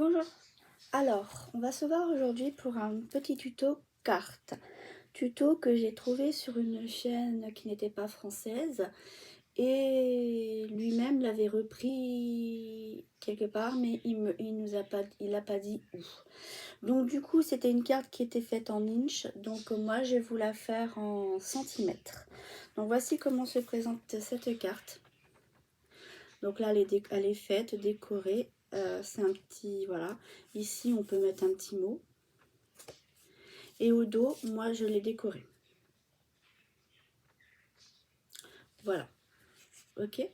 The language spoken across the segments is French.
Bonjour. Alors, on va se voir aujourd'hui pour un petit tuto carte. Tuto que j'ai trouvé sur une chaîne qui n'était pas française. Et lui-même l'avait repris quelque part, mais il n'a pas dit où. Donc du coup, c'était une carte qui était faite en inch. Donc moi, je vais vous la faire en centimètres. Donc voici comment se présente cette carte. Donc là, elle est faite, décorée. C'est un petit, voilà. Ici, on peut mettre un petit mot. Et au dos, moi, je l'ai décoré. Voilà. Ok.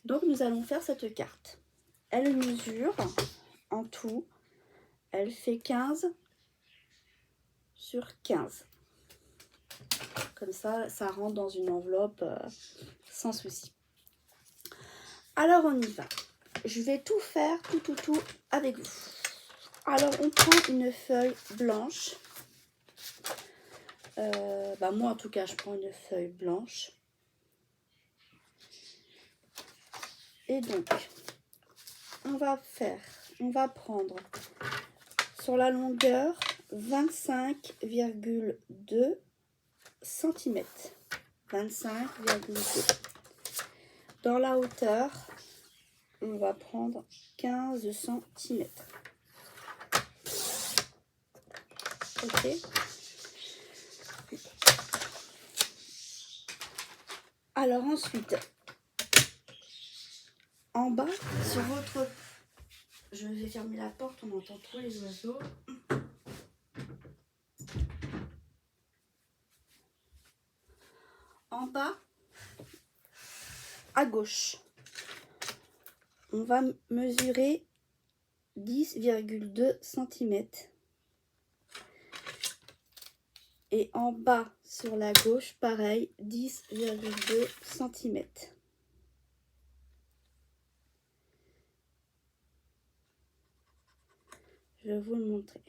Donc, nous allons faire cette carte. Elle mesure, en tout, elle fait 15 sur 15. Comme ça, ça rentre dans une enveloppe sans souci. Alors, on y va. Je vais tout faire, tout avec vous. Alors, on prend une feuille blanche. Moi, en tout cas, je prends une feuille blanche. Et donc, on va prendre sur la longueur 25,2 cm. 25,2. Dans la hauteur, on va prendre 15 cm. Ok. Alors ensuite, en bas, sur votre... Je vais fermer la porte, on entend trop les oiseaux. En bas, à gauche, on va mesurer 10,2 cm. Et en bas, sur la gauche, pareil, 10,2 cm. Je vais vous le montrer.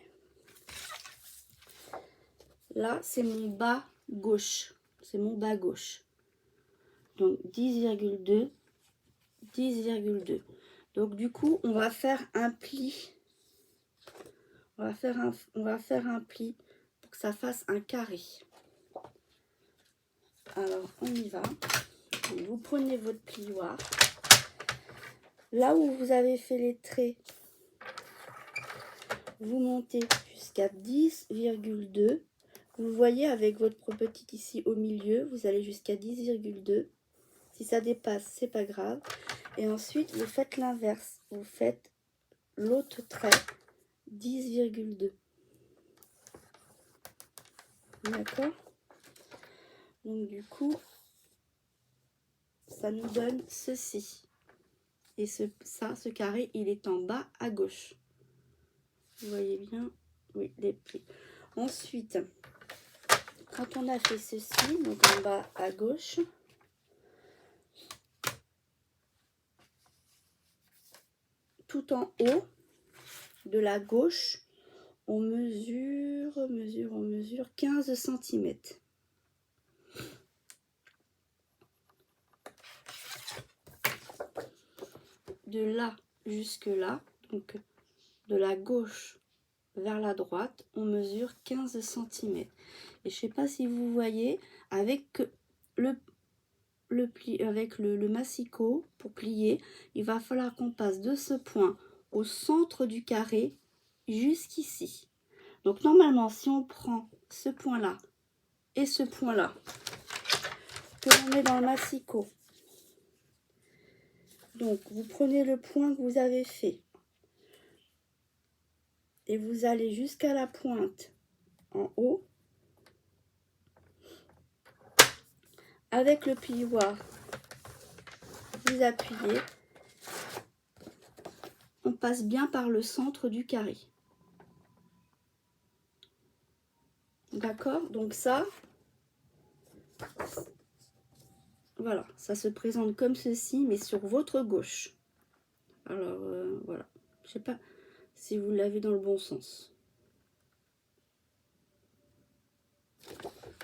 Là, c'est mon bas gauche. C'est mon bas gauche. Donc 10,2, 10,2. Donc du coup, on va faire un pli. On va faire un pli pour que ça fasse un carré. Alors, on y va. Donc, vous prenez votre plioir. Là où vous avez fait les traits, vous montez jusqu'à 10,2. Vous voyez avec votre petite ici au milieu, vous allez jusqu'à 10,2. Si ça dépasse, c'est pas grave. Et ensuite, vous faites l'inverse. Vous faites l'autre trait, 10,2. D'accord? Donc du coup, ça nous donne ceci. Et ce carré, il est en bas à gauche. Vous voyez bien? Oui, les plis. Ensuite, quand on a fait ceci, donc en bas à gauche, tout en haut de la gauche, on mesure 15 cm. De là jusque là, donc de la gauche vers la droite, on mesure 15 cm. Et je sais pas si vous voyez, avec le massicot, pour plier, il va falloir qu'on passe de ce point au centre du carré jusqu'ici. Donc normalement, si on prend ce point là et ce point là que l'on met dans le massicot, donc vous prenez le point que vous avez fait et vous allez jusqu'à la pointe en haut. Avec le plioir, vous appuyez, on passe bien par le centre du carré. D'accord? Donc ça, voilà, ça se présente comme ceci, mais sur votre gauche. Alors, voilà. Je sais pas si vous l'avez dans le bon sens.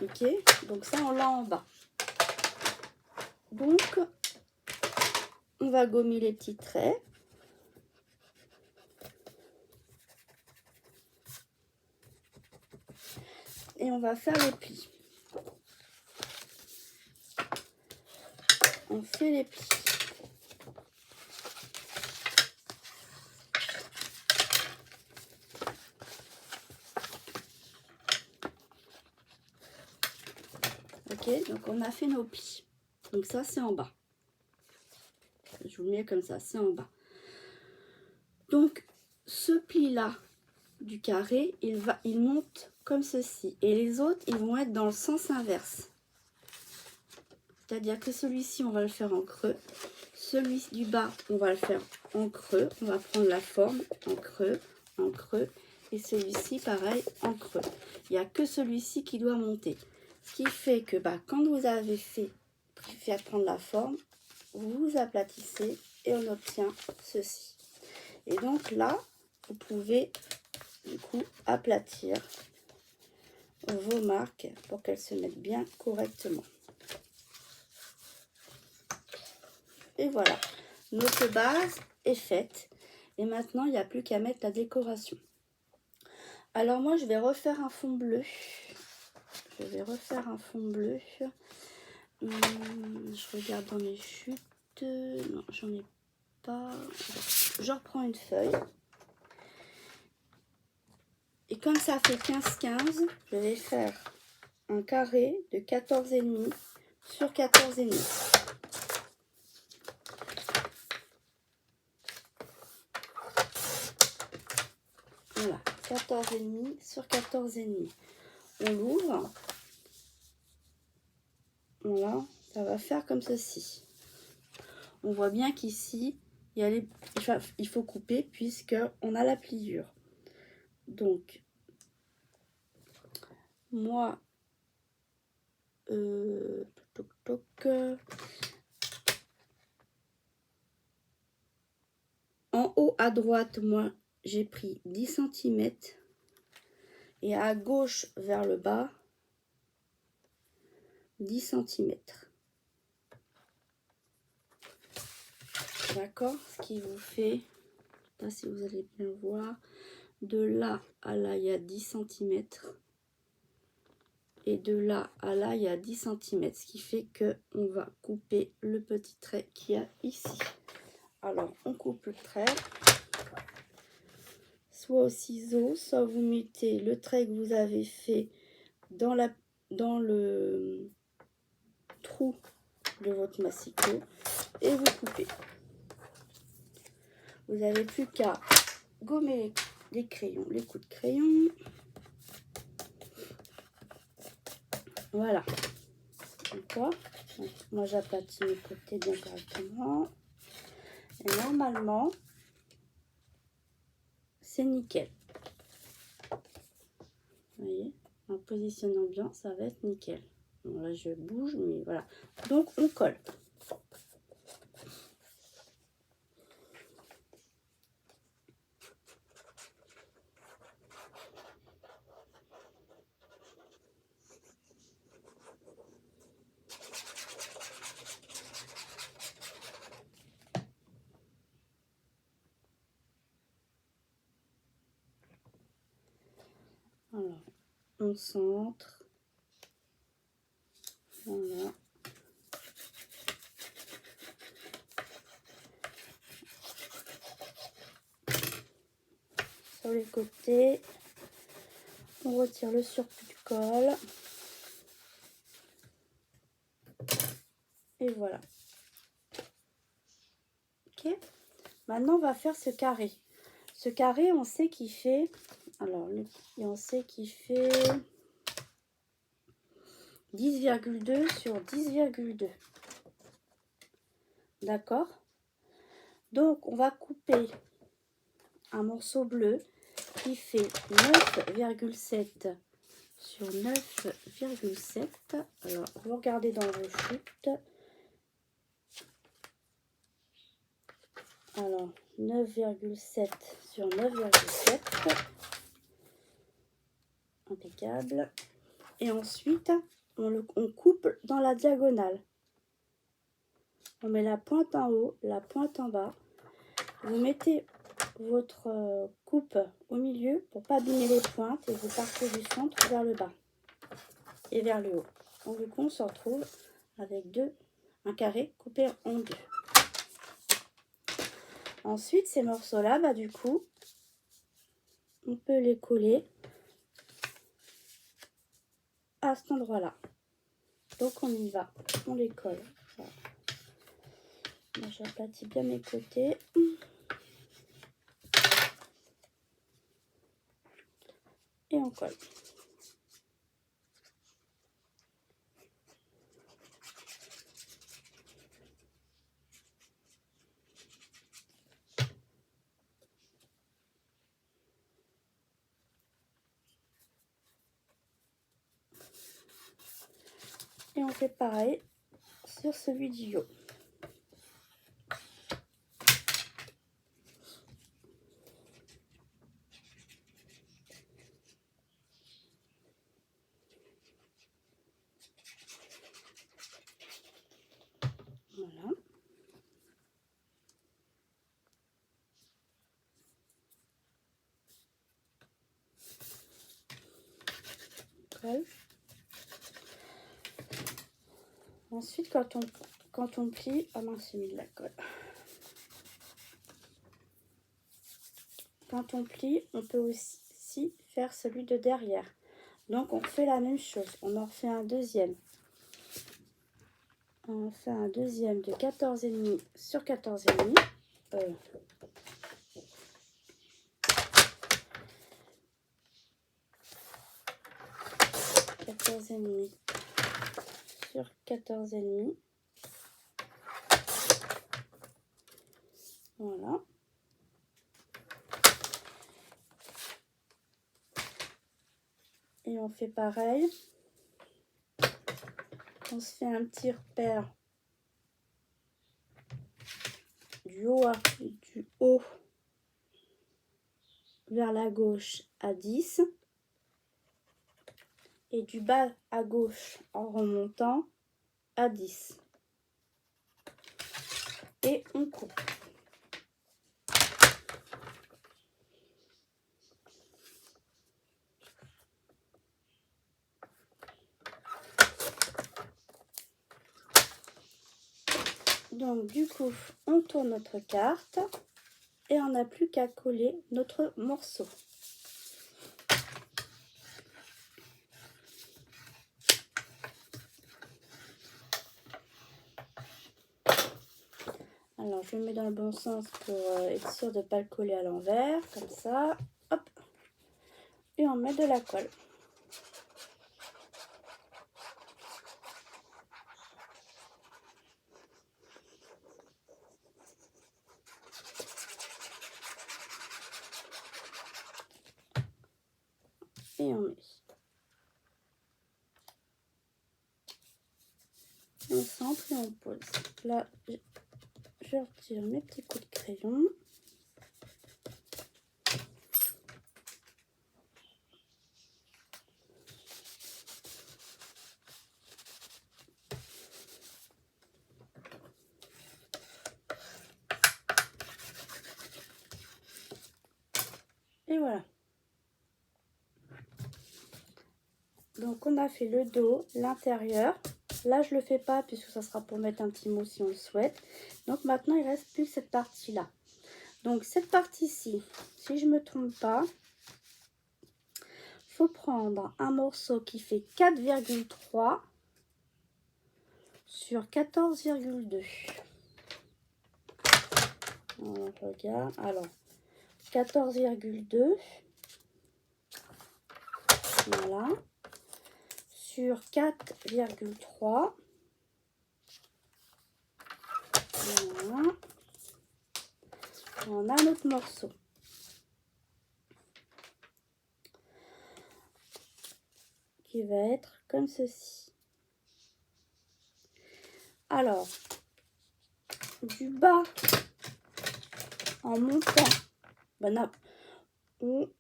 Ok? Donc ça, on l'a en bas. Donc, on va gommer les petits traits. et on va faire les plis. On fait les plis. Ok, donc on a fait nos plis. Donc ça, c'est en bas. Je vous le mets comme ça, c'est en bas. Donc, ce pli-là du carré, il monte comme ceci. Et les autres, ils vont être dans le sens inverse. C'est-à-dire que celui-ci, on va le faire en creux. Celui du bas, on va le faire en creux. On va prendre la forme en creux, en creux. Et celui-ci, pareil, en creux. Il n'y a que celui-ci qui doit monter. Ce qui fait que quand vous avez fait prendre la forme, vous aplatissez et on obtient ceci. Et donc là, vous pouvez du coup aplatir vos marques pour qu'elles se mettent bien correctement. Et voilà, notre base est faite. Et maintenant, il n'y a plus qu'à mettre la décoration. Alors moi, je vais refaire un fond bleu. Je vais refaire un fond bleu. Je regarde dans mes chutes. Non, j'en ai pas. Je reprends une feuille. Et comme ça fait 15-15, je vais faire un carré de 14,5 sur 14,5. Voilà, 14,5 sur 14,5. On l'ouvre. Voilà, ça va faire comme ceci. On voit bien qu'ici, il faut couper puisqu'on a la pliure. Donc, moi, en haut à droite, moi, j'ai pris 10 cm. Et à gauche vers le bas, 10 cm. D'accord? Ce qui vous fait, je ne sais pas si vous allez bien voir, de là à là, il y a 10 cm. Et de là à là, il y a 10 cm. Ce qui fait qu'on va couper le petit trait qu'il y a ici. Alors, on coupe le trait. Soit au ciseau, soit vous mettez le trait que vous avez fait dans le trou de votre massicot et vous coupez. Vous n'avez plus qu'à gommer les crayons, les coups de crayon. Voilà. D'accord. Moi, j'aplatis mes côtés bien correctement. Et normalement, c'est nickel. Vous voyez, en positionnant bien, ça va être nickel. Bon, là, je bouge, mais voilà. Donc, on colle. Voilà. On centre. Voilà. Sur les côtés, on retire le surplus de colle. Et voilà. Ok. Maintenant, on va faire ce carré. Ce carré, on sait qu'il fait... Alors, on sait qu'il fait 10,2 sur 10,2. D'accord? Donc, on va couper un morceau bleu qui fait 9,7 sur 9,7. Alors, vous regardez dans vos chutes. Alors, 9,7 sur 9,7. Impeccable. Et ensuite, on coupe dans la diagonale. On met la pointe en haut, la pointe en bas. Vous mettez votre coupe au milieu pour pas abîmer les pointes et vous partez du centre vers le bas. et vers le haut. Donc du coup, on se retrouve avec un carré coupé en deux. Ensuite, ces morceaux-là, bah, du coup, on peut les coller à cet endroit-là. Donc on y va, on les colle. Voilà. J'aplatis bien mes côtés. Et on colle. Et on fait pareil sur celui du haut. Voilà. Colle. Ensuite, quand on plie, ah mince, j'ai mis de la colle. Quand on plie, on peut aussi faire celui de derrière. Donc on fait la même chose, on en fait un deuxième. On fait un deuxième de 14,5 sur 14,5. 14,5 sur 14,5. Voilà. Et on fait pareil. On se fait un petit repère du haut vers la gauche à 10 et du bas à gauche en remontant à 10. Et on coupe. Donc du coup, on tourne notre carte et on n'a plus qu'à coller notre morceau. Alors je le mets dans le bon sens pour être sûr de ne pas le coller à l'envers, comme ça, hop, et on met de la colle. Et on met. On centre et on pose. Là, je retire mes petits coups de crayon. Et voilà. Donc on a fait le dos, l'intérieur. Là je le fais pas puisque ça sera pour mettre un petit mot si on le souhaite. Donc maintenant il reste plus que cette partie là. Donc cette partie-ci, si je me trompe pas, faut prendre un morceau qui fait 4,3 sur 14,2. On regarde. Alors 14,2. Voilà. Sur 4,3. Voilà. On a notre morceau. Qui va être comme ceci. Alors, du bas en montant, ben on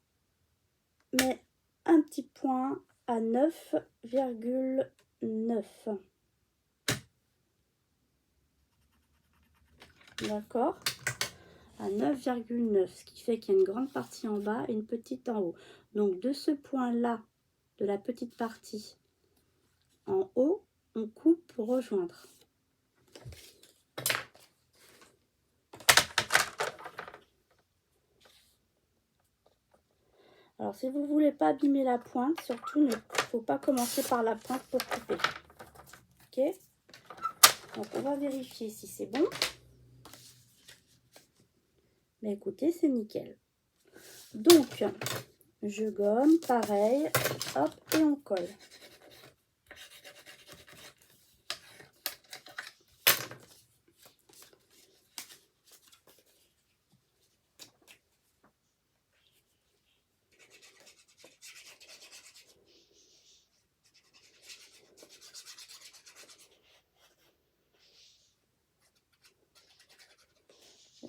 met un petit point à 9,9. D'accord? À 9,9, ce qui fait qu'il y a une grande partie en bas et une petite en haut. Donc de ce point-là, de la petite partie, en haut, on coupe pour rejoindre. Alors, si vous ne voulez pas abîmer la pointe, surtout, il ne faut pas commencer par la pointe pour couper. Ok? Donc, on va vérifier si c'est bon. Mais écoutez, c'est nickel. Donc, je gomme, pareil, hop, et on colle.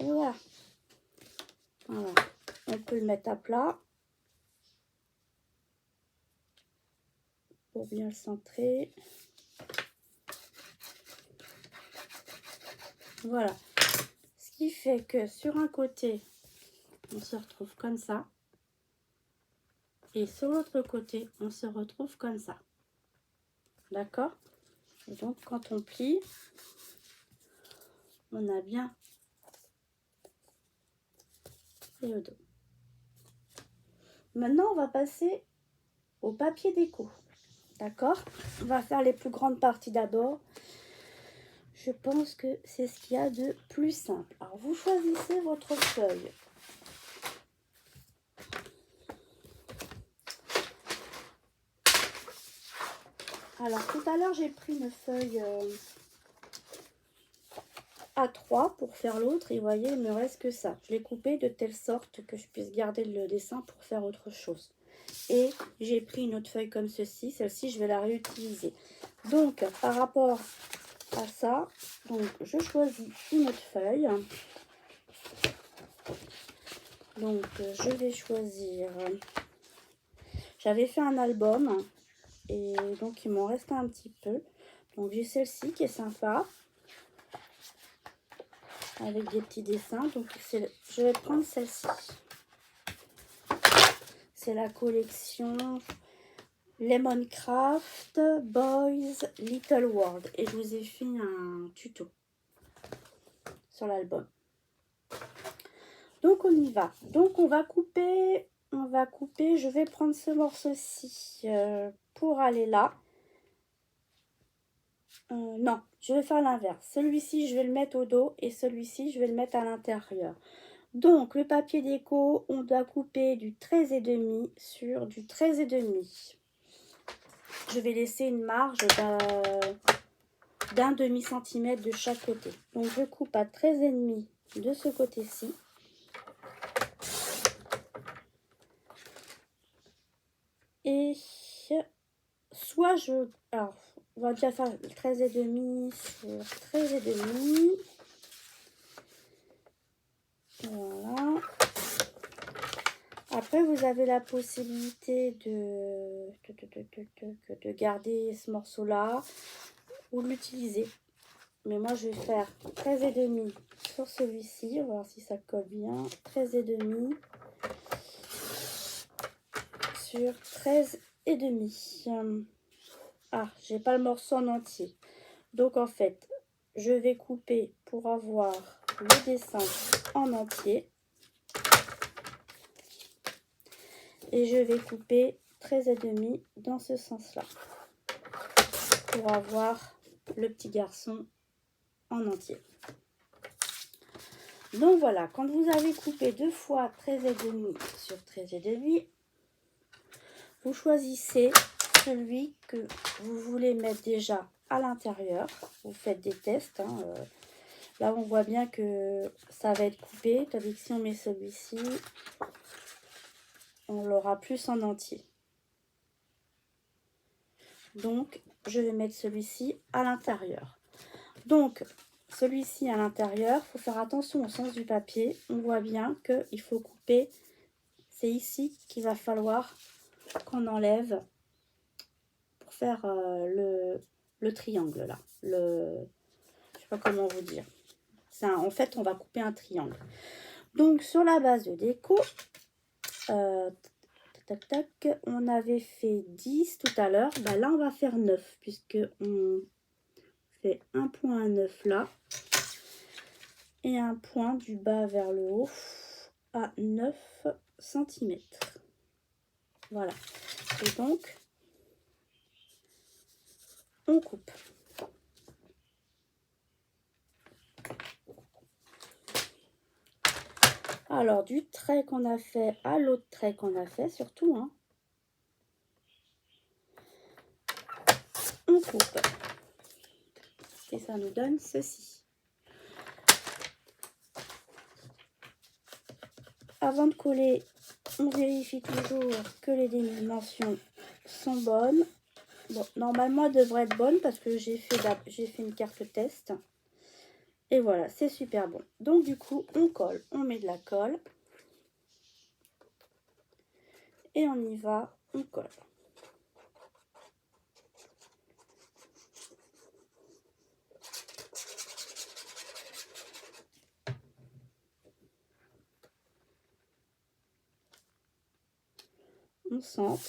Et voilà. Voilà. On peut le mettre à plat pour bien le centrer. Voilà. Ce qui fait que sur un côté, on se retrouve comme ça. Et sur l'autre côté, on se retrouve comme ça. D'accord? Et donc, quand on plie, on a bien le dos. Maintenant, on va passer au papier déco. D'accord? On va faire les plus grandes parties d'abord. Je pense que c'est ce qu'il y a de plus simple. Alors, vous choisissez votre feuille. Alors, tout à l'heure, j'ai pris une feuille A3 pour faire l'autre. Et vous voyez, il me reste que ça. Je l'ai coupé de telle sorte que je puisse garder le dessin pour faire autre chose. Et j'ai pris une autre feuille comme ceci. Celle-ci, je vais la réutiliser. Donc, par rapport à ça, donc je choisis une autre feuille. Donc, je vais choisir... J'avais fait un album et donc il m'en restait un petit peu. Donc, j'ai celle-ci qui est sympa avec des petits dessins. Donc, je vais prendre celle-ci. C'est la collection Lemon Craft Boys Little World. Et je vous ai fait un tuto sur l'album. Donc, on y va. Donc, on va couper. Je vais prendre ce morceau-ci pour aller là. Non, je vais faire l'inverse. Celui-ci, je vais le mettre au dos et celui-ci, je vais le mettre à l'intérieur. Donc, le papier déco, on doit couper du 13,5 sur du 13,5. Je vais laisser une marge d'un demi-centimètre de chaque côté. Donc, je coupe à 13,5 de ce côté-ci. Et soit je... Alors, on va déjà faire 13,5 sur 13,5. Voilà. Après, vous avez la possibilité de garder ce morceau-là ou de l'utiliser. Mais moi, je vais faire 13,5 sur celui-ci. On va voir si ça colle bien. 13,5 sur 13,5. Ah, j'ai pas le morceau en entier. Donc, en fait, je vais couper pour avoir le dessin en entier. Et je vais couper 13,5 dans ce sens-là. Pour avoir le petit garçon en entier. Donc voilà, quand vous avez coupé deux fois 13,5 sur 13,5, vous choisissez celui que vous voulez mettre déjà à l'intérieur. Vous faites des tests. Là, on voit bien que ça va être coupé, tandis que si on met celui-ci, on l'aura plus en entier. Donc, je vais mettre celui-ci à l'intérieur. Donc, celui-ci à l'intérieur, il faut faire attention au sens du papier. On voit bien qu'il faut couper. C'est ici qu'il va falloir qu'on enlève pour faire le triangle là. Je sais pas comment vous dire. En fait, on va couper un triangle. Donc, sur la base de déco, tac, tac. On avait fait 10 tout à l'heure. Bah, là, on va faire 9 puisque on fait un point à 9 là. Et un point du bas vers le haut à 9 cm. Voilà. Et donc, on coupe. Alors, du trait qu'on a fait à l'autre trait qu'on a fait, surtout, hein, on coupe. Et ça nous donne ceci. Avant de coller, on vérifie toujours que les dimensions sont bonnes. Bon, normalement, elles devraient être bonnes parce que j'ai fait une carte test. Et voilà, c'est super bon. Donc, du coup, on colle. On met de la colle. Et on y va, on colle. On centre.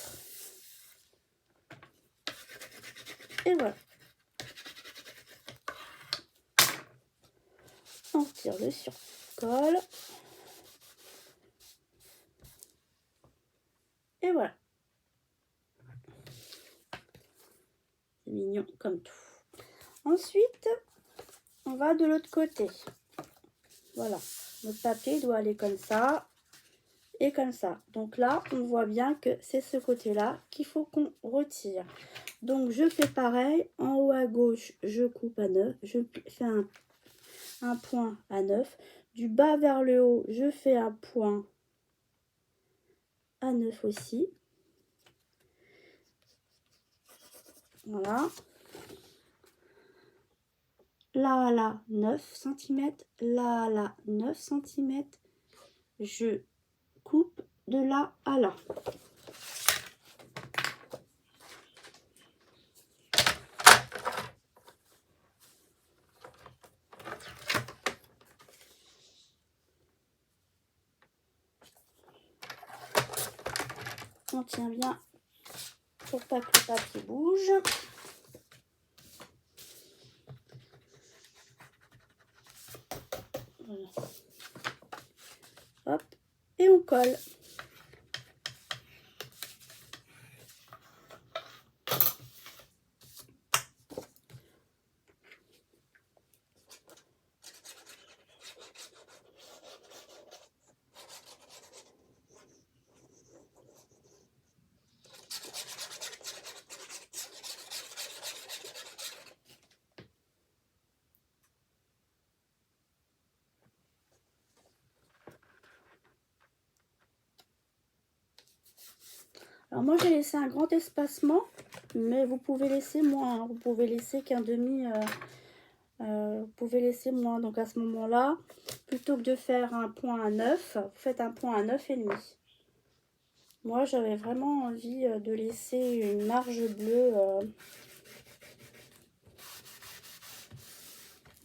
Et voilà. On retire le surcolle. Et voilà. C'est mignon comme tout. Ensuite, on va de l'autre côté. Voilà. Notre papier doit aller comme ça et comme ça. Donc là, on voit bien que c'est ce côté-là qu'il faut qu'on retire. Donc, je fais pareil. En haut à gauche, je coupe à 9. Je fais un point à 9. Du bas vers le haut, je fais un point à 9 aussi. Voilà. Là, 9 cm. Là, 9 cm. Je coupe de là à là. On tient bien pour pas que le papier bouge. Voilà. Hop, et on colle. Alors moi j'ai laissé un grand espacement, mais vous pouvez laisser moins, hein. Vous pouvez laisser qu'un demi, vous pouvez laisser moins. Donc à ce moment-là, plutôt que de faire un point à 9, vous faites un point à 9,5. Moi j'avais vraiment envie de laisser une marge bleue.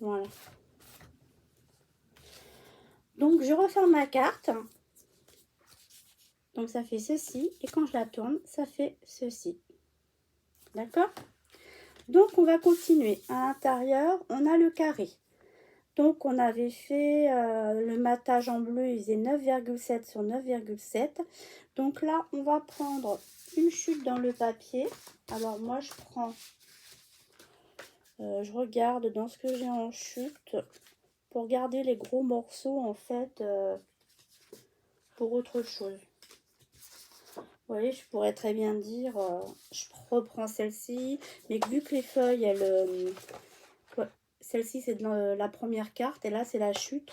Voilà. Donc je referme ma carte. Donc ça fait ceci. Et quand je la tourne, ça fait ceci. D'accord? Donc on va continuer. À l'intérieur, on a le carré. Donc on avait fait le matage en bleu, il faisait 9,7 sur 9,7. Donc là, on va prendre une chute dans le papier. Alors moi, je prends, je regarde dans ce que j'ai en chute pour garder les gros morceaux en fait pour autre chose. Vous voyez, je pourrais très bien dire, je reprends celle-ci, mais vu que les feuilles, elles, celle-ci c'est la première carte et là c'est la chute.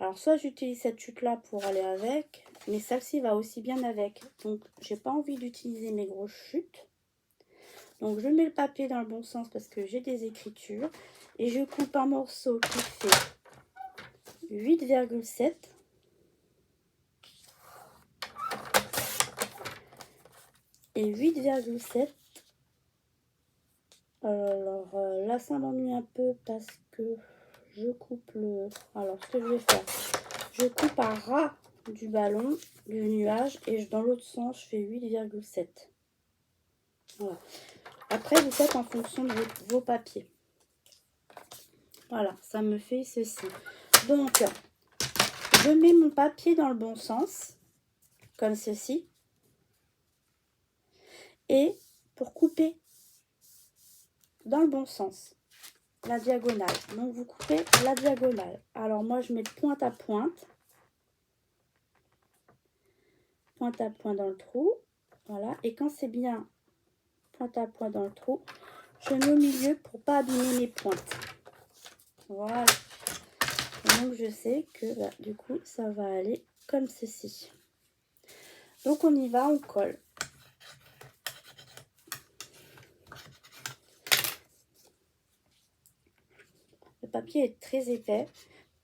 Alors soit j'utilise cette chute là pour aller avec, mais celle-ci va aussi bien avec. Donc j'ai pas envie d'utiliser mes grosses chutes. Donc je mets le papier dans le bon sens parce que j'ai des écritures. Et je coupe un morceau qui fait 8,7. Et 8,7. Alors là ça m'ennuie un peu parce que je coupe le... Alors ce que je vais faire, je coupe à ras du ballon, du nuage, et dans l'autre sens, je fais 8,7. Voilà. Après, vous faites en fonction de vos papiers. Voilà, ça me fait ceci. Donc, je mets mon papier dans le bon sens, comme ceci. Et pour couper dans le bon sens, la diagonale. Donc, vous coupez la diagonale. Alors, moi, je mets pointe à pointe. Pointe à pointe dans le trou. Voilà. Et quand c'est bien pointe à pointe dans le trou, je mets au milieu pour pas abîmer mes pointes. Voilà. Et donc, je sais que bah, du coup, ça va aller comme ceci. Donc, on y va, on colle. Le papier est très épais.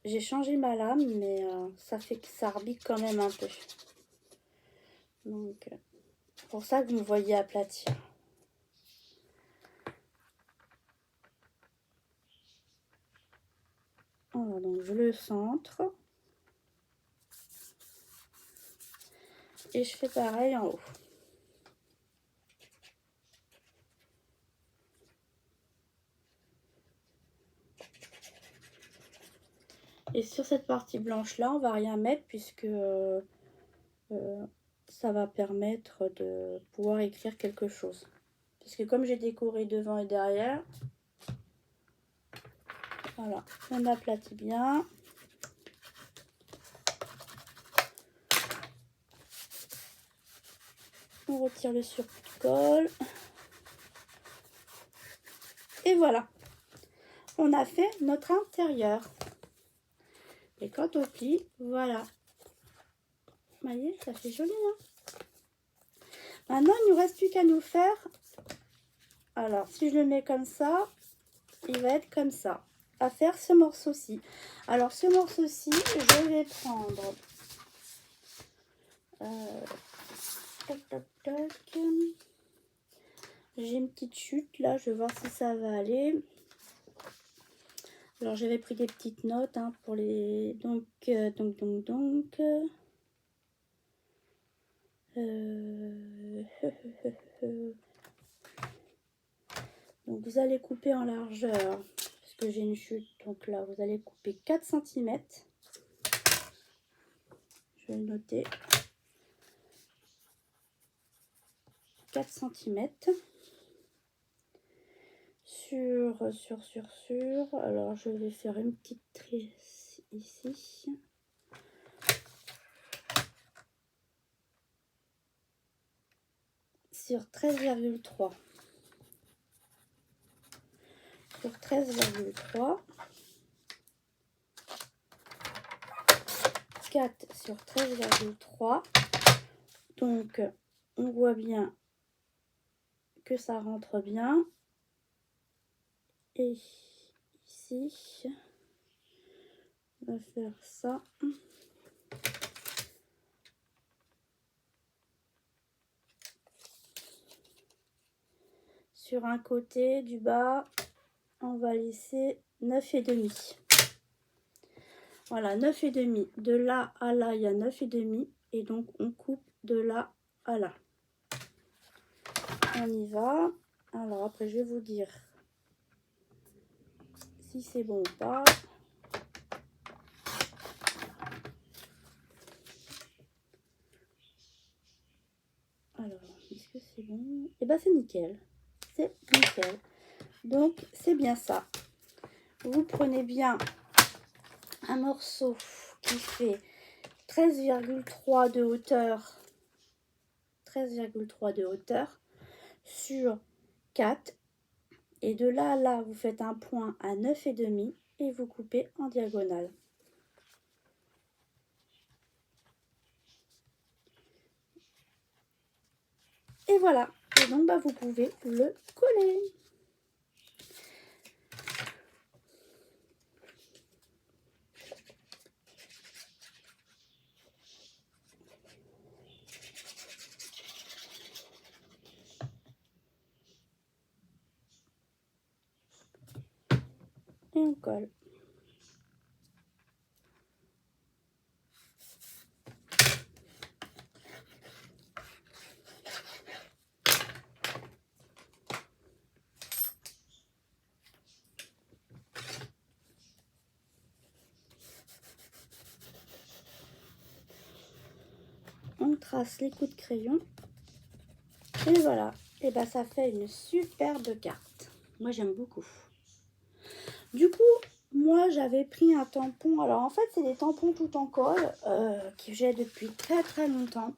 J'ai changé ma lame, mais ça fait que ça arbitre quand même un peu. Donc, pour ça que vous me voyez aplatir. Voilà, donc je le centre. Et je fais pareil en haut. Et sur cette partie blanche là, on va rien mettre puisque ça va permettre de pouvoir écrire quelque chose. Parce que comme j'ai décoré devant et derrière, voilà, on aplatit bien. On retire le surcolle. Et voilà, on a fait notre intérieur. Et quand on plie, voilà. Vous voyez, ça fait joli, hein? Maintenant, il ne nous reste plus qu'à nous faire. Alors, si je le mets comme ça, il va être comme ça. À faire ce morceau-ci. Alors, ce morceau-ci, je vais prendre... Toc, toc, toc. J'ai une petite chute, là. Je vais voir si ça va aller. Alors, j'avais pris des petites notes hein, pour les... Donc... Donc vous allez couper en largeur, parce que j'ai une chute, donc là vous allez couper 4 cm. Je vais le noter. 4 cm. Sur. Alors je vais faire une petite tresse ici. Sur 13,3. Sur 13,3. 4 sur 13,3. Donc on voit bien que ça rentre bien. Et ici, on va faire ça. Sur un côté du bas, on va laisser 9,5. Voilà, 9,5. De là à là, il y a 9,5. Et donc, on coupe de là à là. On y va. Alors, après, je vais vous dire si c'est bon ou pas. Alors, est-ce que c'est bon? Eh bien, c'est nickel. C'est nickel. Donc, c'est bien ça. Vous prenez bien un morceau qui fait 13,3 de hauteur. 13,3 de hauteur sur 4. Et de là à là, vous faites un point à 9,5 et vous coupez en diagonale. Et voilà. Et donc, bah, vous pouvez le coller. Et on colle. on trace les coups de crayon. Et voilà. Et ben ça fait une superbe carte. Moi j'aime beaucoup. Du coup, moi j'avais pris un tampon. Alors en fait c'est des tampons tout en colle que j'ai depuis très longtemps.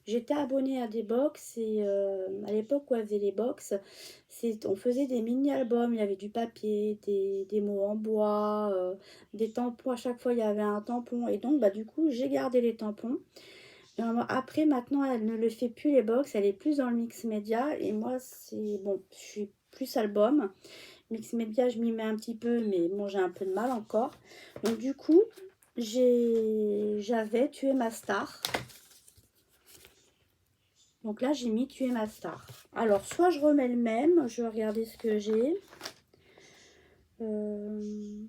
J'étais abonnée à des box et à l'époque où elle faisait les box, on faisait des mini-albums, il y avait du papier, des mots en bois, des tampons, à chaque fois il y avait un tampon. Et donc bah, du coup j'ai gardé les tampons. Et après maintenant elle ne le fait plus les box, elle est plus dans le mix média. Et moi c'est bon, je suis plus album. Mix média je m'y mets un petit peu mais bon j'ai un peu de mal encore. Donc du coup j'avais tué ma star. Donc là, j'ai mis tuer ma star. Alors, soit je remets le même. Je vais regarder ce que j'ai. Il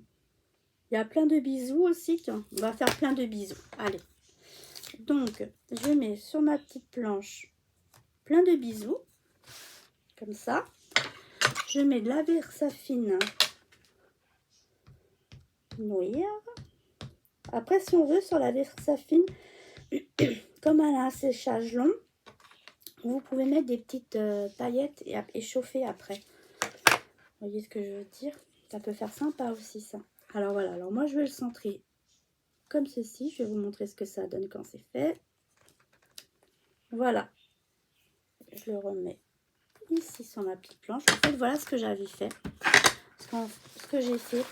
y a plein de bisous aussi. Tiens, on va faire plein de bisous. Allez. Donc, je mets sur ma petite planche plein de bisous. Comme ça. Je mets de la Versafine noir. Après, si on veut, sur la Versafine, comme elle a un séchage long, vous pouvez mettre des petites paillettes et chauffer après. Vous voyez ce que je veux dire? Ça peut faire sympa aussi ça. Alors voilà, alors moi je vais le centrer comme ceci. Je vais vous montrer ce que ça donne quand c'est fait. Voilà. Je le remets ici sur ma petite planche. En fait, voilà ce que j'avais fait. Ce que j'ai fait,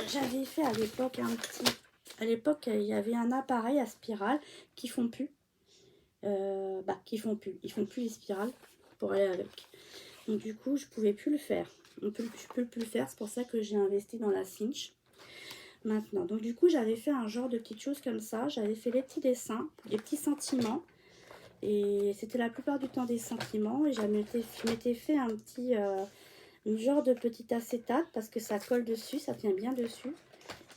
j'avais fait à l'époque un petit... À l'époque, il y avait un appareil à spirale qui font plus. Qui font plus. Ils font plus les spirales pour aller avec. Donc du coup, je pouvais plus le faire. Je peux plus le faire. C'est pour ça que j'ai investi dans la cinch. Maintenant, donc du coup, j'avais fait un genre de petites choses comme ça. J'avais fait les petits dessins, les petits sentiments. Et c'était la plupart du temps des sentiments. Et je m'étais fait un petit... genre de petit acétate parce que ça colle dessus, ça tient bien dessus.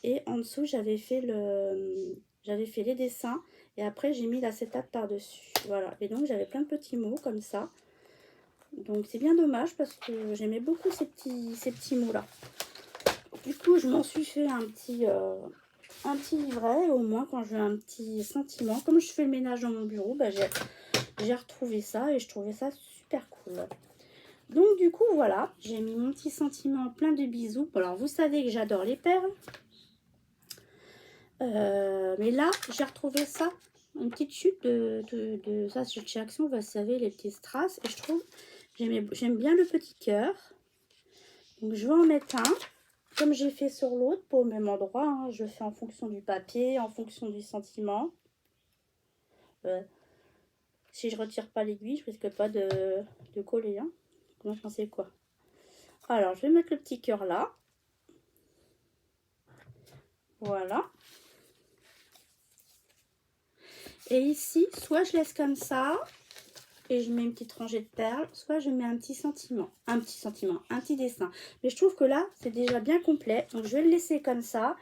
Et en dessous, j'avais fait les dessins. Et après, j'ai mis l'acétate par-dessus. Voilà. Et donc, j'avais plein de petits mots comme ça. Donc, c'est bien dommage parce que j'aimais beaucoup ces petits mots-là. Du coup, je m'en suis fait un petit livret. Au moins, quand j'ai un petit sentiment. Comme je fais le ménage dans mon bureau, bah, j'ai retrouvé ça et je trouvais ça super cool. Donc, du coup, voilà. J'ai mis mon petit sentiment plein de bisous. Alors, vous savez que j'adore les perles. Mais là, j'ai retrouvé ça. Une petite chute de ça chez Action. Vous savez, les petits strass. Et je trouve, j'aime bien le petit cœur. Donc, je vais en mettre un. Comme j'ai fait sur l'autre, pas au même endroit. Hein. Je fais en fonction du papier, en fonction du sentiment. Si je retire pas l'aiguille, je risque pas de coller. Hein. Vous pensez quoi? Alors, je vais mettre le petit cœur là. Voilà. Et ici, soit je laisse comme ça et je mets une petite rangée de perles, soit je mets un petit dessin. Mais je trouve que là, c'est déjà bien complet. Donc, je vais le laisser comme ça.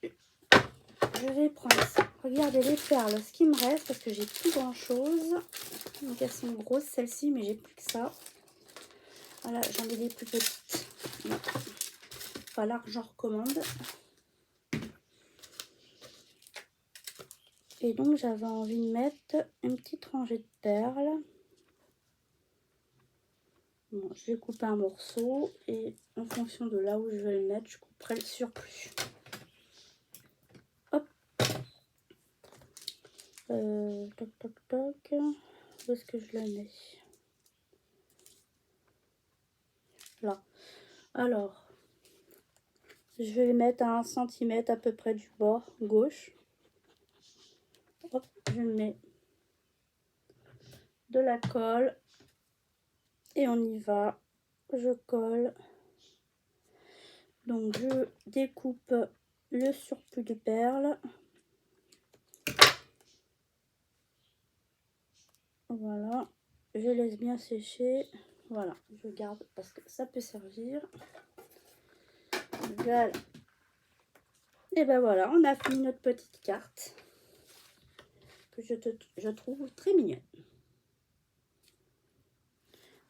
Je vais prendre ça. Regardez les perles, ce qui me reste, parce que j'ai plus grand chose. Donc, elles sont grosses, celles-ci, mais j'ai plus que ça. Voilà, j'en ai des plus petites. Il va falloir que j'en recommande. Et donc, j'avais envie de mettre une petite rangée de perles. Bon, je vais couper un morceau et en fonction de là où je vais le mettre, je couperai le surplus. Hop. Toc, toc, toc. Où est-ce que je le mets? Là. Alors, je vais le mettre à 1 cm à peu près du bord gauche. Hop, je mets de la colle et on y va. Je colle. Donc, je découpe le surplus de perles. Voilà, je laisse bien sécher. Voilà, je garde parce que ça peut servir. Voilà. Et ben voilà, on a fini notre petite carte que je trouve très mignonne.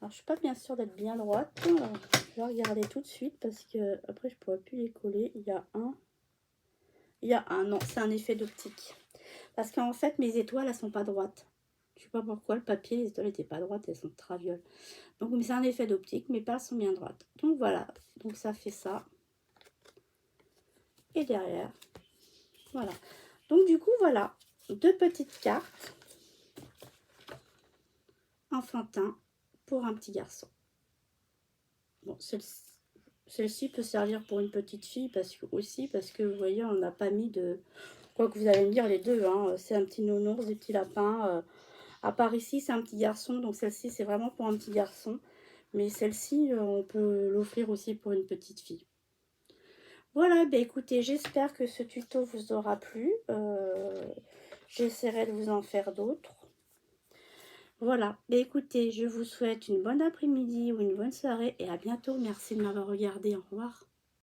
Alors, je suis pas bien sûre d'être bien droite. Alors, je vais regarder tout de suite parce que après je pourrais plus les coller. Il y a un, non, c'est un effet d'optique. Parce qu'en fait, mes étoiles, elles sont pas droites. Je sais pas pourquoi, le papier, les étoiles n'étaient pas droites, elles sont travioles. Donc, c'est un effet d'optique, mes perles sont bien droites. Donc, voilà. Donc, ça fait ça. Et derrière, voilà. Donc, du coup, voilà. 2 petites cartes. Enfantin pour un petit garçon. Bon, celle-ci peut servir pour une petite fille parce que vous voyez, on n'a pas mis de... Quoi que vous allez me dire les deux, hein, c'est un petit nounours, des petits lapins. À part ici, c'est un petit garçon, donc celle-ci, c'est vraiment pour un petit garçon. Mais celle-ci, on peut l'offrir aussi pour une petite fille. Voilà, ben écoutez, j'espère que ce tuto vous aura plu. J'essaierai de vous en faire d'autres. Voilà, ben écoutez, je vous souhaite une bonne après-midi ou une bonne soirée et à bientôt. Merci de m'avoir regardé. Au revoir.